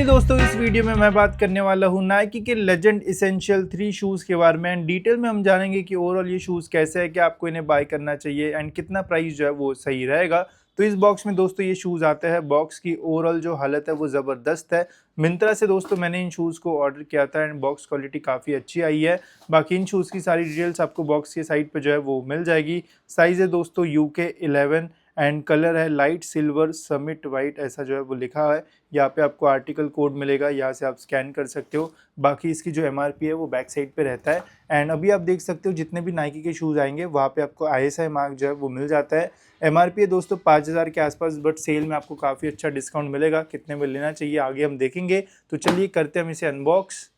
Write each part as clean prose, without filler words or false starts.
Finally दोस्तों इस video में मैं बात करने वाला हूँ नाइकी के लेजेंड इसेंशियल 3 शूज़ के बारे में एंड डिटेल में हम जानेंगे कि ओवरऑल ये शूज़ कैसे है, कि आपको इन्हें बाय करना चाहिए एंड कितना प्राइस जो है वो सही रहेगा। तो इस बॉक्स में दोस्तों ये शूज़ आते हैं। बॉक्स की ओवरऑल जो हालत है वो ज़बरदस्त है। मिंत्रा से दोस्तों मैंने इन शूज़ को ऑर्डर किया था एंड बॉक्स क्वालिटी काफ़ी अच्छी आई है। बाकी इन शूज़ की सारी डिटेल्स आपको बॉक्स के साइड पे जो है वो मिल जाएगी। साइज़ है दोस्तों UK 11 एंड कलर है लाइट सिल्वर समिट वाइट, ऐसा जो है वो लिखा है। यहाँ पे आपको आर्टिकल कोड मिलेगा, यहाँ से आप स्कैन कर सकते हो। बाकी इसकी जो MRP है वो बैक साइड पे रहता है एंड अभी आप देख सकते हो जितने भी नाइकी के शूज़ आएंगे वहाँ पे आपको ISI मार्क जो है वो मिल जाता है। MRP है दोस्तों 5000 के आसपास, बट सेल में आपको काफ़ी अच्छा डिस्काउंट मिलेगा। कितने में लेना चाहिए आगे हम देखेंगे। तो चलिए करते हैं हम इसे अनबॉक्स।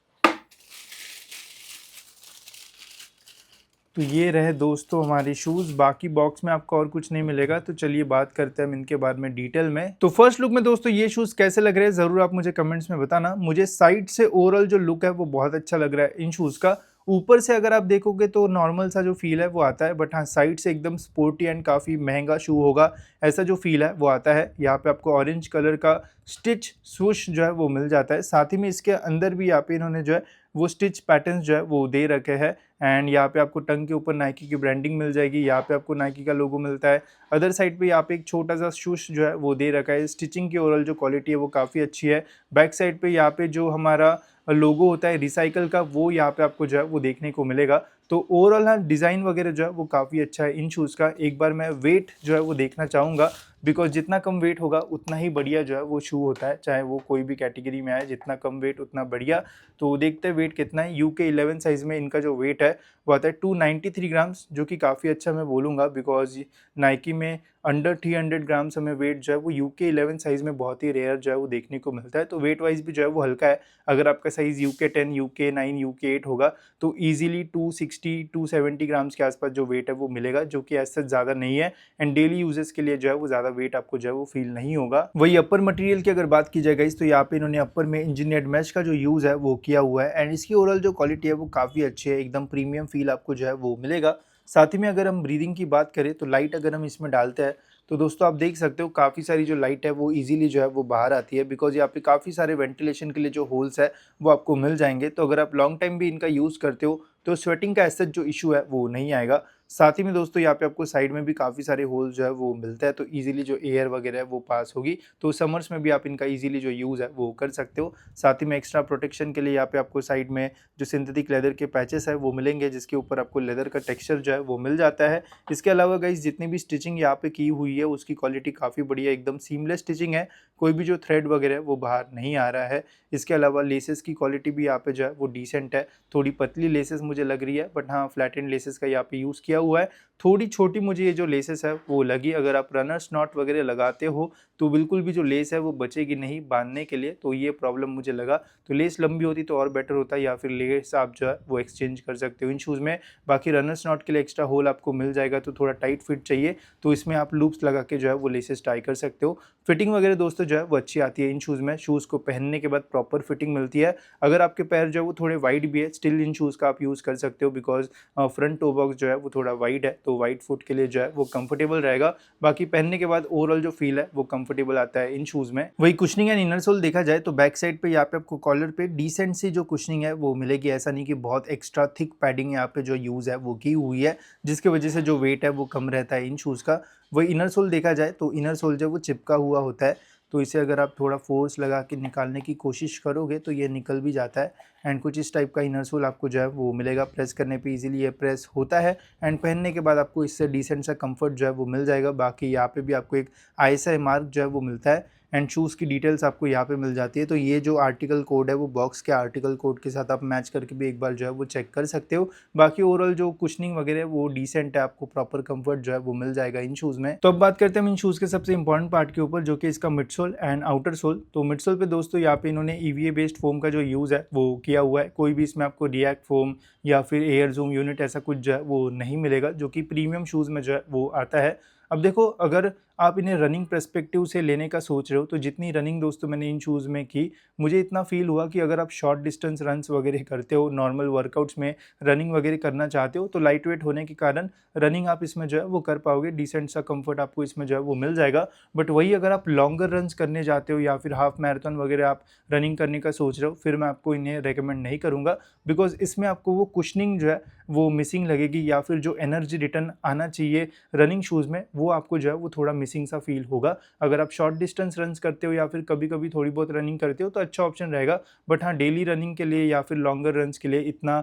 तो ये रहे दोस्तों हमारे शूज़। बाकी बॉक्स में आपको और कुछ नहीं मिलेगा। तो चलिए बात करते हैं हम इनके बारे में डिटेल में। तो फर्स्ट लुक में दोस्तों ये शूज़ कैसे लग रहे हैं ज़रूर आप मुझे कमेंट्स में बताना। मुझे साइड से ओवरऑल जो लुक है वो बहुत अच्छा लग रहा है इन शूज़ का। ऊपर से अगर आप देखोगे तो नॉर्मल सा जो फील है वो आता है, बट हाँ साइड से एकदम स्पोर्टी एंड काफ़ी महंगा शू होगा ऐसा जो फील है वो आता है। यहाँ पे आपको ऑरेंज कलर का स्टिच स्वूश जो है वो मिल जाता है। साथ ही में इसके अंदर भी यहाँ पे इन्होंने जो है वो स्टिच पैटर्न्स जो है वो दे रखे हैं एंड यहाँ पे आपको टंग के ऊपर नाइकी की ब्रांडिंग मिल जाएगी। यहाँ पे आपको नाइकी का लोगो मिलता है। अदर साइड पे यहाँ पे एक छोटा सा शूश जो है वो दे रखा है। स्टिचिंग की ओवरऑल जो क्वालिटी है वो काफ़ी अच्छी है। बैक साइड पे यहाँ पे जो हमारा लोगो होता है रिसाइकल का वो यहाँ पे आपको जो है वो देखने को मिलेगा। तो ओवरऑल हाँ डिज़ाइन वगैरह जो है वो काफ़ी अच्छा है इन शूज़ का। एक बार मैं वेट जो है वो देखना चाहूँगा, बिकॉज जितना कम वेट होगा उतना ही बढ़िया जो है वो शू होता है, चाहे वो कोई भी कैटेगरी में आए। जितना कम वेट उतना बढ़िया। तो देखते हैं वेट कितना है। UK 11 साइज़ में इनका जो वेट है वो आता है 293 ग्राम्स, जो कि काफ़ी अच्छा मैं बोलूँगा, बिकॉज नाइकी में अंडर 300 ग्राम्स हमें वेट जो है वो UK 11 साइज़ में बहुत ही रेयर जो है वो देखने को मिलता है। तो वेट वाइज भी जो है वो हल्का है। अगर आपका साइज़ UK 10 UK 9 UK 8 होगा तो ईजिली 260-270 ग्राम्स के आसपास जो वेट है वो मिलेगा, जो कि ऐसा ज़्यादा नहीं है एंड डेली यूजेस के लिए जो है वो ज़्यादा वेट आपको जो है वो फील नहीं होगा। वही अपर मटेरियल की अगर बात की जाए गाइस, तो यहाँ पे इन्होंने अपर में इंजीनियर्ड मैश का जो यूज़ है वो किया हुआ है एंड इसकी ओवरऑल जो क्वालिटी है वो काफ़ी अच्छी है। एकदम प्रीमियम फील आपको जो है वो मिलेगा। साथ ही में अगर हम ब्रीदिंग की बात करें तो लाइट अगर हम इसमें डालते हैं तो दोस्तों आप देख सकते हो काफ़ी सारी जो लाइट है वो इजीली जो है वो बाहर आती है, बिकॉज यहाँ पे काफ़ी सारे वेंटिलेशन के लिए जो होल्स है वो आपको मिल जाएंगे। तो अगर आप लॉन्ग टाइम भी इनका यूज़ करते हो तो स्वेटिंग का ऐसा जो इशू है वो नहीं आएगा। साथ ही में दोस्तों यहाँ पे आपको साइड में भी काफ़ी सारे होल जो है वो मिलता है, तो इजीली जो एयर वगैरह है वो पास होगी। तो समर्स में भी आप इनका इजीली जो यूज़ है वो कर सकते हो। साथ ही में एक्स्ट्रा प्रोटेक्शन के लिए यहाँ पे आपको साइड में जो सिंथेटिक लेदर के पैचेस है वो मिलेंगे, जिसके ऊपर आपको लेदर का टेक्सचर जो है वो मिल जाता है। इसके अलावा गाइस जितनी भी स्टिचिंग यहाँ पे की हुई है उसकी क्वालिटी काफ़ी बढ़िया, एकदम सीमलेस स्टिचिंग है। कोई भी जो थ्रेड वगैरह है वो बाहर नहीं आ रहा है। इसके अलावा लेसेस की क्वालिटी भी यहाँ पे जो है वो डिसेंट है। थोड़ी पतली लेसेस मुझे लग रही है, बट हाँ फ्लैट एंड लेसेस का यहाँ पे यूज़ किया हुआ है। थोड़ी छोटी मुझे ये जो लेसेस है वो लगी। अगर आप रनर्स नॉट वगैरह लगाते हो तो बिल्कुल भी जो लेस है वो बचेगी नहीं बांधने के लिए, तो ये प्रॉब्लम मुझे लगा। तो लेस लंबी होती तो और बेटर होता, या फिर लेस आप जो है वो एक्सचेंज कर सकते हो इन शूज़ में। बाकी रनर्स नॉट के लिए एक्स्ट्रा होल आपको मिल जाएगा, तो थोड़ा टाइट फिट चाहिए तो इसमें आप लूप्स लगा के जो है वो लेसेस टाई कर सकते हो। फिटिंग वगैरह दोस्तों जो है वो अच्छी आती है इन शूज़ में। शूज़ को पहनने के बाद प्रॉपर फिटिंग मिलती है। अगर आपके पैर जो है वो थोड़े वाइड भी है स्टिल इन शूज़ का आप यूज़ कर सकते हो, बिकॉज फ्रंट टो बॉक्स जो है वो थोड़ा वाइड है, तो वाइड फुट के लिए जो है वो कंफर्टेबल रहेगा। बाकी पहनने के बाद ओवरऑल जो फील है वो कंफर्टेबल आता है इन शूज़ में। वही कुशनिंग एंड इनर सोल देखा जाए तो बैक साइड पे यहाँ पे आपको कॉलर पे डिसेंट सी जो कुशनिंग है वो मिलेगी। ऐसा नहीं कि बहुत एक्स्ट्रा थिक पैडिंग यहाँ पे जो यूज़ है वो की हुई है, जिसकी वजह से जो वेट है वो कम रहता है इन शूज़ का। वही इनर सोल देखा जाए तो इनर सोल जो वो चिपका हुआ होता है, तो इसे अगर आप थोड़ा फोर्स लगा के निकालने की कोशिश करोगे तो ये निकल भी जाता है एंड कुछ इस टाइप का इनर सोल आपको जो है वो मिलेगा। प्रेस करने पे इजीली ये प्रेस होता है एंड पहनने के बाद आपको इससे डिसेंट सा कंफर्ट जो है वो मिल जाएगा। बाकी यहाँ पे भी आपको एक ISI मार्क जो है वो मिलता है एंड शूज़ की डिटेल्स आपको यहाँ पे मिल जाती है। तो ये जो आर्टिकल कोड है वो बॉक्स के आर्टिकल कोड के साथ आप मैच करके भी एक बार जो है वो चेक कर सकते हो। बाकी ओवरऑल जो कुशनिंग वगैरह है वो डिसेंट है, आपको प्रॉपर कंफर्ट जो है वो मिल जाएगा इन शूज़ में। तो अब बात करते हैं इन शूज़ के सबसे इंपॉर्टेंट पार्ट के ऊपर, जो कि इसका मिडसोल एंड आउटर सोल। तो मिडसोल पे दोस्तों यहाँ पे इन्होंने EVA बेस्ड फोम का जो यूज़ है वो किया हुआ है। कोई भी इसमें आपको रिएक्ट फोम या फिर एयर जूम यूनिट ऐसा कुछ जो है वो नहीं मिलेगा, जो कि प्रीमियम शूज़ में जो है वो आता है। अब देखो, अगर आप इन्हें रनिंग पर्सपेक्टिव से लेने का सोच रहे हो, तो जितनी रनिंग दोस्तों मैंने इन शूज़ में की, मुझे इतना फ़ील हुआ कि अगर आप शॉर्ट डिस्टेंस रन्स वगैरह करते हो, नॉर्मल वर्कआउट्स में रनिंग वगैरह करना चाहते हो, तो लाइट वेट होने के कारण रनिंग आप इसमें जो है वो कर पाओगे, डिसेंट सा कंफर्ट आपको इसमें जो है वो मिल जाएगा। बट वही अगर आप लॉन्गर रन्स करने जाते हो या फिर हाफ मैराथन वगैरह आप रनिंग करने का सोच रहे हो, फिर मैं आपको इन्हें रेकमेंड नहीं करूँगा, बिकॉज़ इसमें आपको वो कुशनिंग जो है वो मिसिंग लगेगी, या फिर जो एनर्जी रिटर्न आना चाहिए रनिंग शूज़ में, वो आपको जो है वो थोड़ा मिसिंग सा फील होगा। अगर आप शॉर्ट डिस्टेंस रन्स करते हो या फिर कभी-कभी थोड़ी बहुत रनिंग करते हो तो अच्छा ऑप्शन रहेगा। बट हाँ, डेली रनिंग के लिए या फिर लॉन्गर रन्स के लिए इतना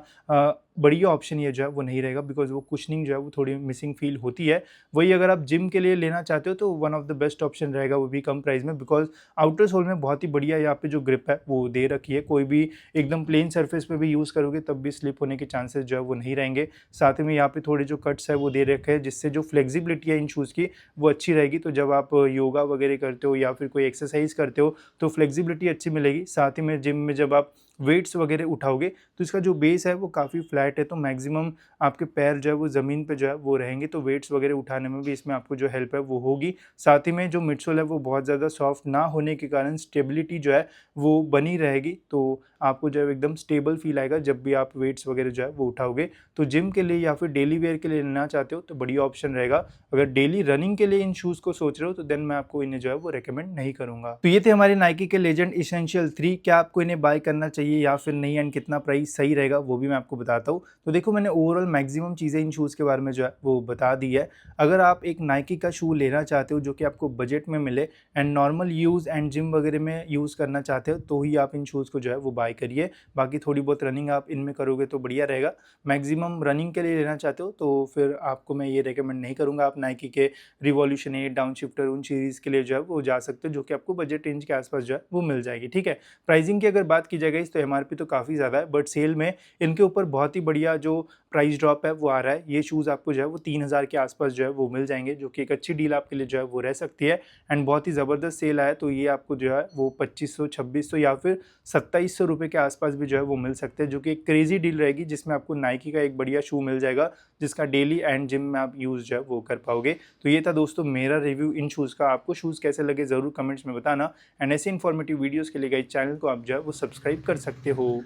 बढ़िया ऑप्शन ये जो है वो नहीं रहेगा, बिकॉज़ वो कुशनिंग जो है वो थोड़ी मिसिंग फील होती है। वही अगर आप जिम के लिए लेना चाहते हो तो one of the best option रहेगा, वो भी कम प्राइस में, बिकॉज़ आउटर सोल में बहुत ही बढ़िया यहाँ पे जो ग्रिप है वो दे रखी है। कोई भी एकदम प्लेन सरफेस पे भी यूज़ करोगे तब भी स्लिप होने के चांसेस जो है वो नहीं रहेंगे। साथ ही में यहाँ पे थोड़े जो कट्स है वो दे रखे हैं, जिससे जो फ्लेक्सिबिलिटी है इन शूज़ की वो अच्छी रहेगी। तो जब आप योगा वगैरह करते हो या फिर कोई एक्सरसाइज करते हो तो फ्लेक्सिबिलिटी अच्छी मिलेगी। साथ ही में जिम में जब आप वेट्स वगैरह उठाओगे तो इसका जो बेस है वो काफ़ी फ्लैट है, तो मैक्सिमम आपके पैर जो है वो ज़मीन पे जो है वो रहेंगे, तो वेट्स वगैरह उठाने में भी इसमें आपको जो हेल्प है वो होगी। साथ ही में जो मिडसोल है वो बहुत ज़्यादा सॉफ्ट ना होने के कारण स्टेबिलिटी जो है वो बनी रहेगी, तो आपको जो है एकदम स्टेबल फील आएगा जब भी आप वेट्स वगैरह जो है वो उठाओगे। तो जिम के लिए या फिर डेली वेयर के लिए लेना चाहते हो तो बढ़िया ऑप्शन रहेगा। अगर डेली रनिंग के लिए इन शूज़ को सोच रहे हो तो देन मैं आपको इन्हें जो है वो रिकमेंड नहीं करूँगा। तो ये थे हमारे नाइकी के लेजेंड एसेंशियल 3। क्या आपको इन्हें बाय करना चाहिए या फिर नहीं, एंड कितना प्राइस सही रहेगा वो भी मैं आपको बताता हूँ। तो देखो, मैंने ओवरऑल मैक्सिमम चीज़ें इन शूज़ के बारे में जो है वो बता दी है। अगर आप एक नाइकी का शू लेना चाहते हो जो कि आपको बजट में मिले and normal use and gym वगैरह में यूज़ करना चाहते हो, तो ही आप इन शूज़ को जो है वो बाय करिए। बाकी थोड़ी बहुत रनिंग आप इनमें करोगे तो बढ़िया रहेगा। मैक्सिमम रनिंग के लिए लेना चाहते हो तो फिर आपको मैं ये रिकमेंड नहीं करूँगा। आप नाइकी के रिवॉल्यूशन 8, डाउन शिफ्टर, उन सीरीज़ के लिए जो है वो जा सकते हो, जो कि आपको बजट रेंज के आसपास जो है वो मिल जाएगी। ठीक है, प्राइसिंग की अगर बात की जाए तो एमआरपी तो काफ़ी ज़्यादा है, बट सेल में इनके ऊपर बहुत ही बढ़िया जो प्राइस ड्रॉप है वो आ रहा है। ये शूज़ आपको जो है वो 3000 के आसपास जो है वो मिल जाएंगे, जो कि एक अच्छी डील आपके लिए जो है वो रह सकती है। एंड बहुत ही ज़बरदस्त सेल आया, तो ये आपको जो है वो 2500, 2600 या फिर 2700 रुपये के आसपास भी जो है वो मिल सकते हैं, जो कि एक क्रेजी डील रहेगी, जिसमें आपको नाइकी का एक बढ़िया शू मिल जाएगा जिसका डेली एंड जिम में आप यूज़ जो है वो कर पाओगे। तो ये था दोस्तों मेरा रिव्यू इन शूज़ का। आपको शूज़ कैसे लगे ज़रूर कमेंट्स में बताना, एंड ऐसे इन्फॉर्मेटिव वीडियोज़ के लिए गाइस चैनल को आप जो है वो सब्सक्राइब कर सकते हो।